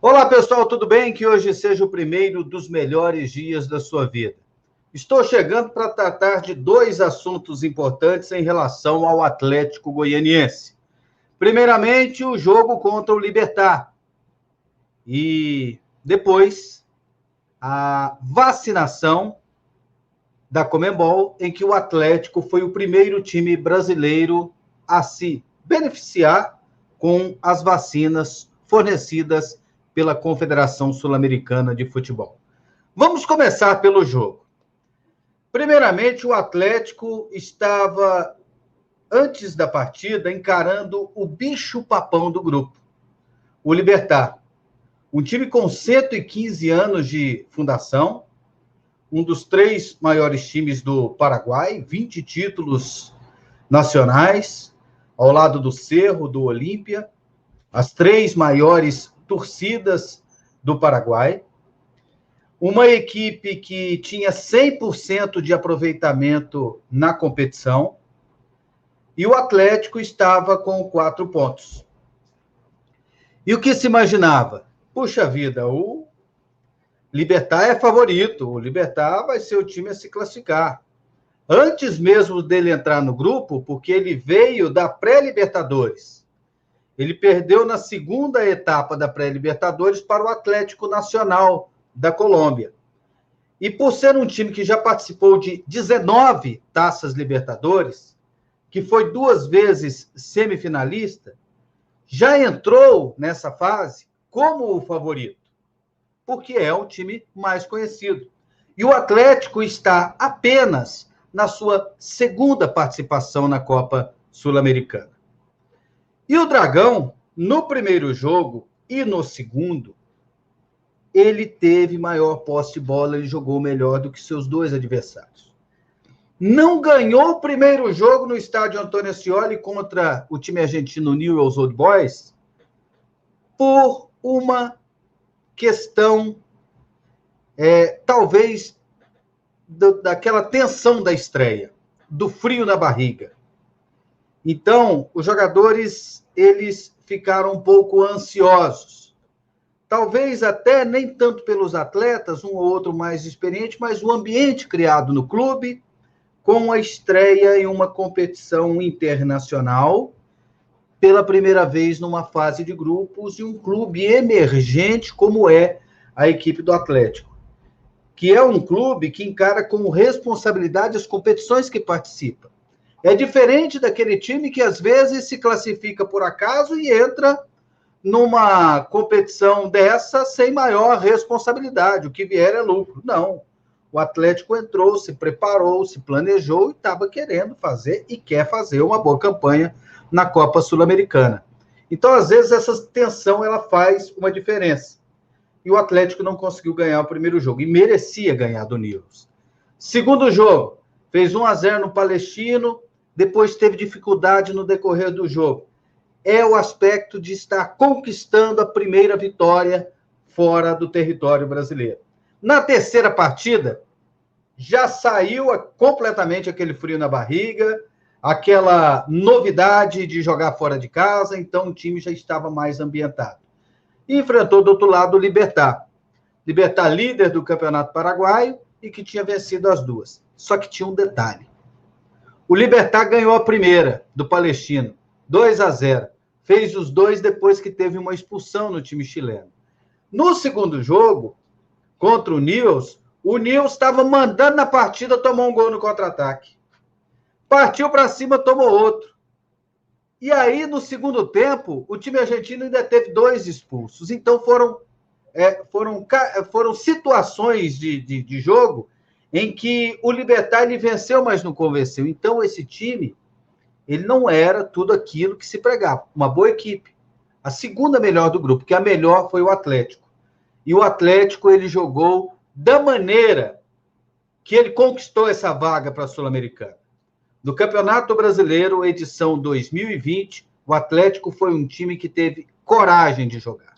Olá, pessoal, tudo bem? Que hoje seja o primeiro dos melhores dias da sua vida. Estou chegando para tratar de dois assuntos importantes em relação ao Atlético Goianiense. Primeiramente, o jogo contra o Libertad. E depois, a vacinação da Conmebol, em que o Atlético foi o primeiro time brasileiro a se beneficiar com as vacinas fornecidas pela Confederação Sul-Americana de Futebol. Vamos começar pelo jogo. Primeiramente, o Atlético estava, antes da partida, encarando o bicho-papão do grupo, o Libertad. Um time com 115 anos de fundação, um dos 3 maiores times do Paraguai, 20 títulos nacionais, ao lado do Cerro, do Olímpia, as 3 maiores torcidas do Paraguai, uma equipe que tinha 100% de aproveitamento na competição, e o Atlético estava com 4 pontos. E o que se imaginava? Puxa vida, o Libertad é favorito, o Libertad vai ser o time a se classificar. Antes mesmo dele entrar no grupo, porque ele veio da pré-Libertadores. Ele perdeu na segunda etapa da pré-Libertadores para o Atlético Nacional da Colômbia. E por ser um time que já participou de 19 Taças Libertadores, que foi 2 vezes semifinalista, já entrou nessa fase como o favorito, porque é o time mais conhecido. E o Atlético está apenas na sua segunda participação na Copa Sul-Americana. E o Dragão, no primeiro jogo e no segundo, ele teve maior posse de bola, ele jogou melhor do que seus 2 adversários. Não ganhou o primeiro jogo no estádio Antônio Ascioli contra o time argentino Newell's Old Boys por uma questão, talvez, daquela tensão da estreia, do frio na barriga. Então, os jogadores, eles ficaram um pouco ansiosos. Talvez até nem tanto pelos atletas, um ou outro mais experiente, mas o ambiente criado no clube, com a estreia em uma competição internacional, pela primeira vez numa fase de grupos, e um clube emergente como é a equipe do Atlético, que é um clube que encara com responsabilidade as competições que participa. É diferente daquele time que, às vezes, se classifica por acaso e entra numa competição dessa sem maior responsabilidade. O que vier é lucro. Não. O Atlético entrou, se preparou, se planejou e estava querendo fazer e quer fazer uma boa campanha na Copa Sul-Americana. Então, às vezes, essa tensão ela faz uma diferença. E o Atlético não conseguiu ganhar o primeiro jogo. E merecia ganhar do Newell's. Segundo jogo, fez 1-0 no Palestino, depois teve dificuldade no decorrer do jogo. É o aspecto de estar conquistando a primeira vitória fora do território brasileiro. Na terceira partida, já saiu completamente aquele frio na barriga, aquela novidade de jogar fora de casa, então o time já estava mais ambientado. E enfrentou do outro lado o Libertad. Libertad líder do Campeonato Paraguaio e que tinha vencido as 2. Só que tinha um detalhe. O Libertad ganhou a primeira do Palestino, 2-0. Fez os 2 depois que teve uma expulsão no time chileno. No segundo jogo, contra o Newell's estava mandando na partida, tomou um gol no contra-ataque. Partiu para cima, tomou outro. E aí, no segundo tempo, o time argentino ainda teve 2 expulsos. Então, foram situações de jogo em que o Libertad ele venceu, mas não convenceu. Então, esse time, ele não era tudo aquilo que se pregava. Uma boa equipe. A segunda melhor do grupo, que a melhor foi o Atlético. E o Atlético, ele jogou da maneira que ele conquistou essa vaga para a Sul-Americana. No Campeonato Brasileiro, edição 2020, o Atlético foi um time que teve coragem de jogar.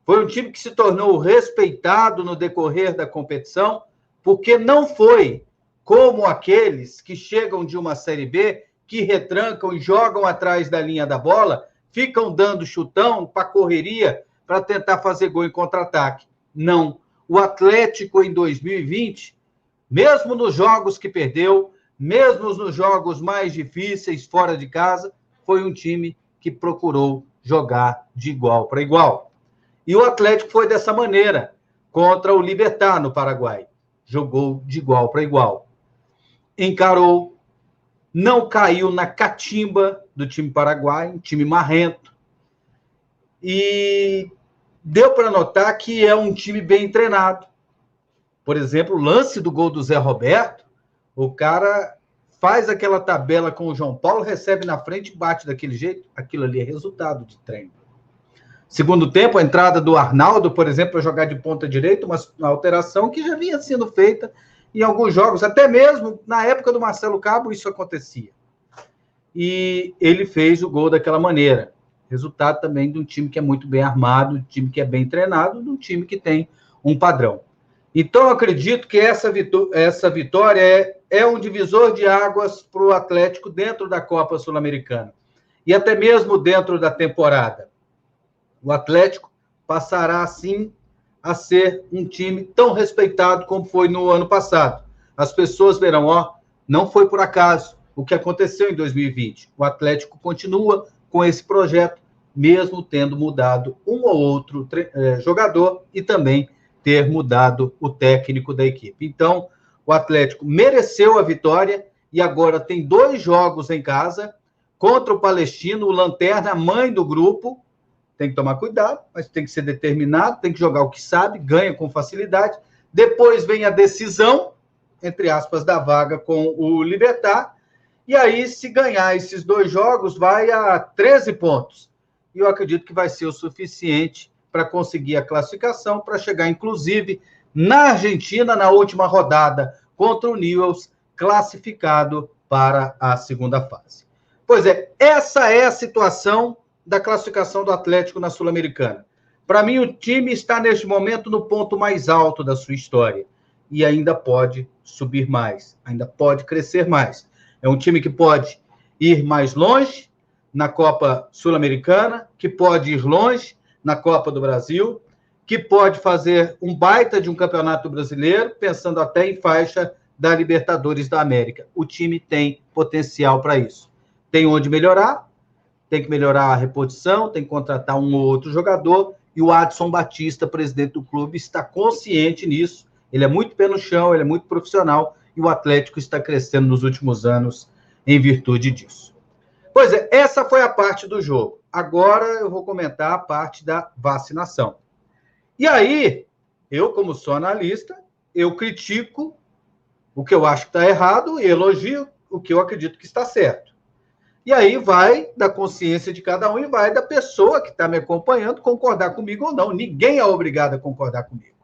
Foi um time que se tornou respeitado no decorrer da competição, porque não foi como aqueles que chegam de uma Série B, que retrancam e jogam atrás da linha da bola, ficam dando chutão para correria, para tentar fazer gol em contra-ataque. Não. O Atlético, em 2020, mesmo nos jogos que perdeu, mesmo nos jogos mais difíceis, fora de casa, foi um time que procurou jogar de igual para igual. E o Atlético foi dessa maneira contra o Libertad, no Paraguai. Jogou de igual para igual. Encarou, não caiu na catimba do time paraguaio, um time marrento. E deu para notar que é um time bem treinado. Por exemplo, o lance do gol do Zé Roberto, o cara faz aquela tabela com o João Paulo, recebe na frente e bate daquele jeito. Aquilo ali é resultado de treino. Segundo tempo, a entrada do Arnaldo, por exemplo, para jogar de ponta direita, uma alteração que já vinha sendo feita em alguns jogos, até mesmo na época do Marcelo Cabo, isso acontecia. E ele fez o gol daquela maneira. Resultado também de um time que é muito bem armado, de um time que é bem treinado, de um time que tem um padrão. Então, eu acredito que essa vitória é um divisor de águas para o Atlético dentro da Copa Sul-Americana. E até mesmo dentro da temporada. O Atlético passará, assim, a ser um time tão respeitado como foi no ano passado. As pessoas verão, não foi por acaso o que aconteceu em 2020. O Atlético continua com esse projeto, mesmo tendo mudado um ou outro jogador e também ter mudado o técnico da equipe. Então, o Atlético mereceu a vitória e agora tem 2 jogos em casa contra o Palestino, o lanterna, mãe do grupo. Tem que tomar cuidado, mas tem que ser determinado, tem que jogar o que sabe, ganha com facilidade. Depois vem a decisão, entre aspas, da vaga com o Libertad. E aí, se ganhar esses 2 jogos, vai a 13 pontos. E eu acredito que vai ser o suficiente para conseguir a classificação, para chegar, inclusive, na Argentina, na última rodada, contra o Newell's, classificado para a segunda fase. Pois é, essa é a situação da classificação do Atlético na Sul-Americana. Para mim, o time está, neste momento, no ponto mais alto da sua história. E ainda pode subir mais, ainda pode crescer mais. É um time que pode ir mais longe na Copa Sul-Americana, que pode ir longe na Copa do Brasil, que pode fazer um baita de um campeonato brasileiro, pensando até em faixa da Libertadores da América. O time tem potencial para isso. Tem onde melhorar, tem que melhorar a reposição, tem que contratar um ou outro jogador, e o Adson Batista, presidente do clube, está consciente nisso. Ele é muito pé no chão, ele é muito profissional, e o Atlético está crescendo nos últimos anos em virtude disso. Pois é, essa foi a parte do jogo. Agora eu vou comentar a parte da vacinação. E aí, eu, como sou analista, eu critico o que eu acho que está errado e elogio o que eu acredito que está certo. E aí vai da consciência de cada um e vai da pessoa que está me acompanhando concordar comigo ou não. Ninguém é obrigado a concordar comigo.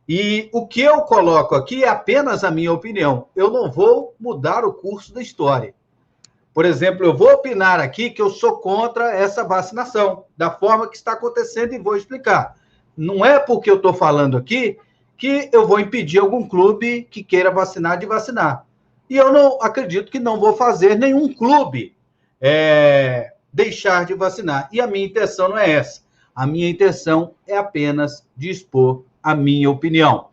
E o que eu coloco aqui é apenas a minha opinião. Eu não vou mudar o curso da história. Por exemplo, eu vou opinar aqui que eu sou contra essa vacinação, da forma que está acontecendo, e vou explicar. Não é porque eu estou falando aqui que eu vou impedir algum clube que queira vacinar de vacinar. E eu não acredito que não vou fazer nenhum clube deixar de vacinar. E a minha intenção não é essa. A minha intenção é apenas de expor a minha opinião.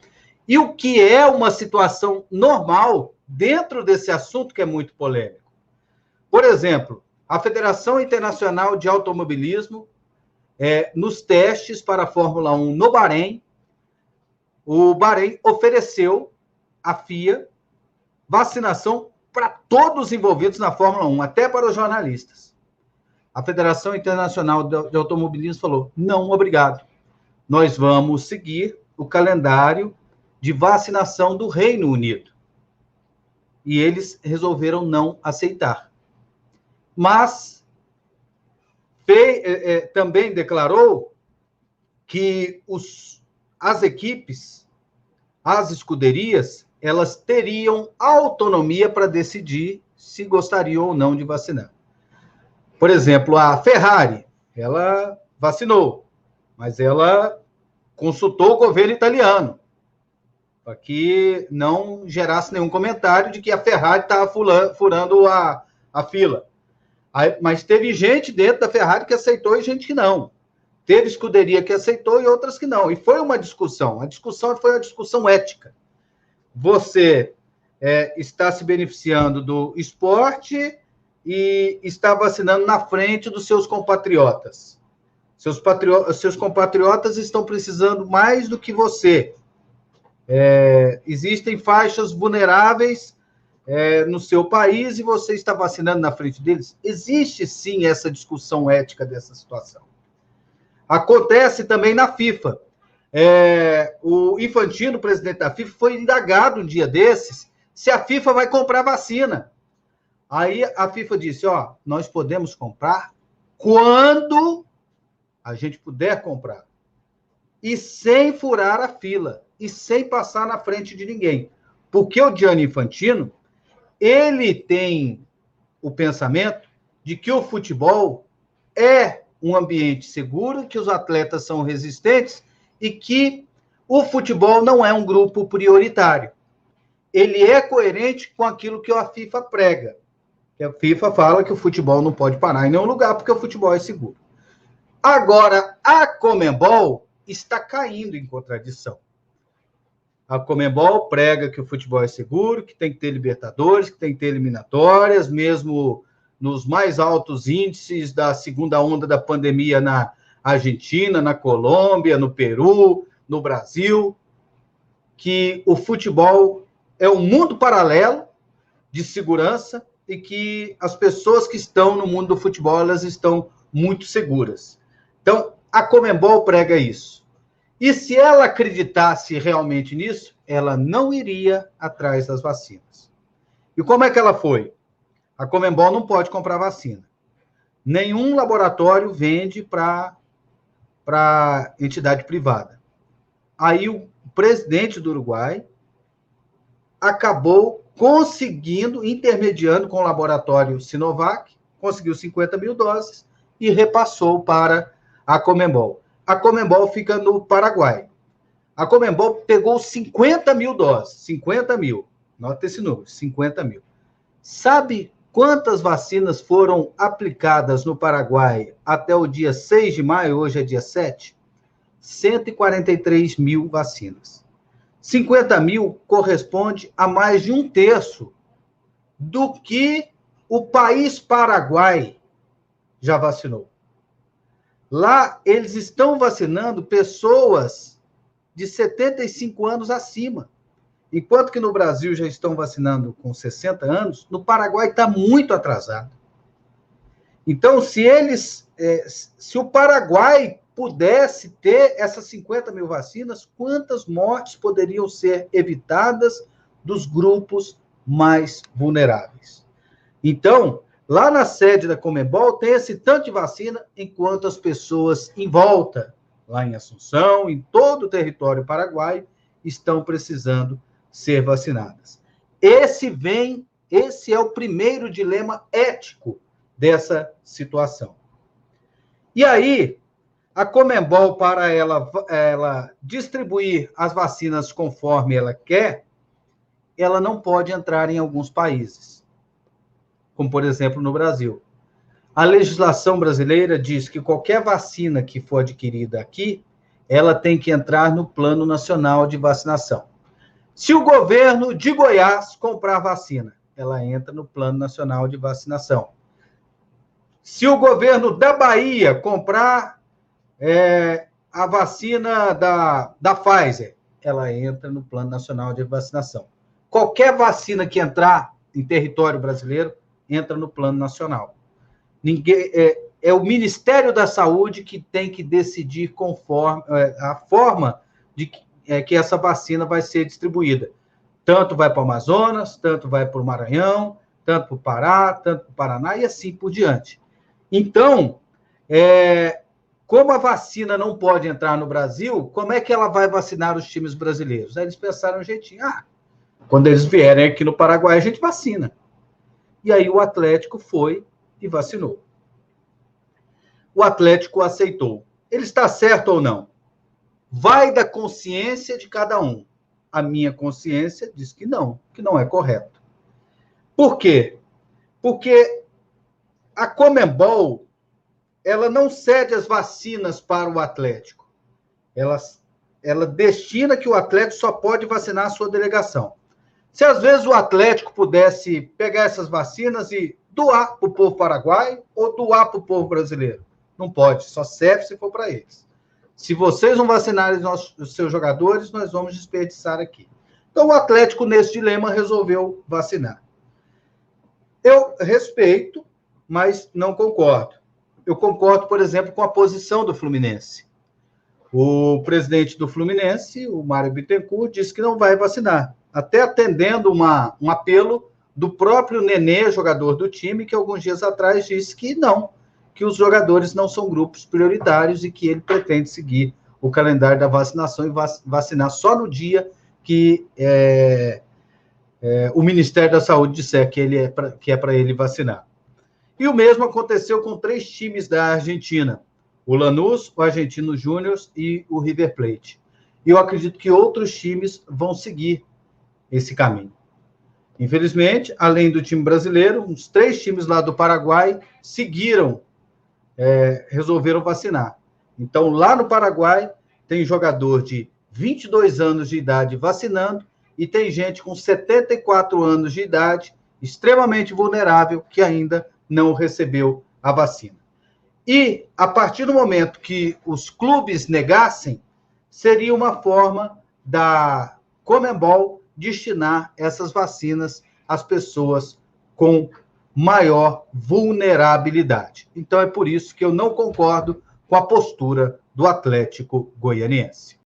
E o que é uma situação normal dentro desse assunto que é muito polêmico? Por exemplo, a Federação Internacional de Automobilismo, nos testes para a Fórmula 1 no Bahrein, o Bahrein ofereceu à FIA vacinação para todos os envolvidos na Fórmula 1, até para os jornalistas. A Federação Internacional de Automobilismo falou, não, obrigado. Nós vamos seguir o calendário de vacinação do Reino Unido. E eles resolveram não aceitar. Mas também declarou que as equipes, as escuderias, elas teriam autonomia para decidir se gostariam ou não de vacinar. Por exemplo, a Ferrari, ela vacinou, mas ela consultou o governo italiano para que não gerasse nenhum comentário de que a Ferrari estava furando a fila. Mas teve gente dentro da Ferrari que aceitou e gente que não. Teve escuderia que aceitou e outras que não. E foi uma discussão. A discussão foi uma discussão ética. Você está se beneficiando do esporte e está vacinando na frente dos seus compatriotas. Seus compatriotas estão precisando mais do que você. Existem faixas vulneráveis no seu país e você está vacinando na frente deles. Existe, sim, essa discussão ética dessa situação. Acontece também na FIFA. O Infantino, presidente da FIFA, foi indagado um dia desses se a FIFA vai comprar vacina. Aí a FIFA disse, nós podemos comprar quando a gente puder comprar. E sem furar a fila. E sem passar na frente de ninguém. Porque o Gianni Infantino, ele tem o pensamento de que o futebol é um ambiente seguro, que os atletas são resistentes e que o futebol não é um grupo prioritário. Ele é coerente com aquilo que a FIFA prega. A FIFA fala que o futebol não pode parar em nenhum lugar porque o futebol é seguro. Agora, a Conmebol está caindo em contradição. A Conmebol prega que o futebol é seguro, que tem que ter Libertadores, que tem que ter eliminatórias, mesmo nos mais altos índices da segunda onda da pandemia na Argentina, na Colômbia, no Peru, no Brasil, que o futebol é um mundo paralelo de segurança e que as pessoas que estão no mundo do futebol, elas estão muito seguras. Então, a Conmebol prega isso. E se ela acreditasse realmente nisso, ela não iria atrás das vacinas. E como é que ela foi? A Conmebol não pode comprar vacina. Nenhum laboratório vende para entidade privada. Aí o presidente do Uruguai acabou conseguindo, intermediando com o laboratório Sinovac, conseguiu 50 mil doses e repassou para a Conmebol. A Conmebol fica no Paraguai. A Conmebol pegou 50 mil doses, 50 mil. Nota esse número, 50 mil. Sabe quantas vacinas foram aplicadas no Paraguai até o dia 6 de maio, hoje é dia 7? 143 mil vacinas. 50 mil corresponde a mais de 1/3 do que o país Paraguai já vacinou. Lá, eles estão vacinando pessoas de 75 anos acima. Enquanto que no Brasil já estão vacinando com 60 anos, no Paraguai está muito atrasado. Então, se o Paraguai pudesse ter essas 50 mil vacinas, quantas mortes poderiam ser evitadas dos grupos mais vulneráveis? Então, lá na sede da Conmebol tem esse tanto de vacina, enquanto as pessoas em volta, lá em Assunção, em todo o território paraguaio, estão precisando ser vacinadas. Esse é o primeiro dilema ético dessa situação. E aí, a Conmebol, para ela distribuir as vacinas conforme ela quer, ela não pode entrar em alguns países, como, por exemplo, no Brasil. A legislação brasileira diz que qualquer vacina que for adquirida aqui, ela tem que entrar no Plano Nacional de Vacinação. Se o governo de Goiás comprar vacina, ela entra no Plano Nacional de Vacinação. Se o governo da Bahia comprar a vacina da Pfizer, ela entra no Plano Nacional de Vacinação. Qualquer vacina que entrar em território brasileiro, entra no Plano Nacional. É o Ministério da Saúde que tem que decidir conforme a forma de que essa vacina vai ser distribuída. Tanto vai para o Amazonas, tanto vai para o Maranhão, tanto para o Pará, tanto para o Paraná e assim por diante. Então, como a vacina não pode entrar no Brasil, como é que ela vai vacinar os times brasileiros? Aí eles pensaram um jeitinho, quando eles vierem aqui no Paraguai, a gente vacina. E aí o Atlético foi e vacinou. O Atlético aceitou. Ele está certo ou não? Vai da consciência de cada um. A minha consciência diz que não é correto. Por quê? Porque a Conmebol, ela não cede as vacinas para o Atlético. Ela destina que o Atlético só pode vacinar a sua delegação. Se às vezes o Atlético pudesse pegar essas vacinas e doar para o povo paraguaio ou doar para o povo brasileiro. Não pode, só serve se for para eles. Se vocês não vacinarem os seus jogadores, nós vamos desperdiçar aqui. Então o Atlético, nesse dilema, resolveu vacinar. Eu respeito, mas não concordo. Eu concordo, por exemplo, com a posição do Fluminense. O presidente do Fluminense, o Mário Bittencourt, disse que não vai vacinar, até atendendo um apelo do próprio Nenê, jogador do time, que alguns dias atrás disse que não, que os jogadores não são grupos prioritários e que ele pretende seguir o calendário da vacinação e vacinar só no dia que o Ministério da Saúde disser que é para ele vacinar. E o mesmo aconteceu com 3 times da Argentina, o Lanús, o Argentino Júnior e o River Plate. E eu acredito que outros times vão seguir esse caminho. Infelizmente, além do time brasileiro, uns 3 times lá do Paraguai resolveram vacinar. Então, lá no Paraguai, tem jogador de 22 anos de idade vacinando e tem gente com 74 anos de idade, extremamente vulnerável, que ainda não recebeu a vacina. E, a partir do momento que os clubes negassem, seria uma forma da Conmebol destinar essas vacinas às pessoas com maior vulnerabilidade. Então, é por isso que eu não concordo com a postura do Atlético Goianiense.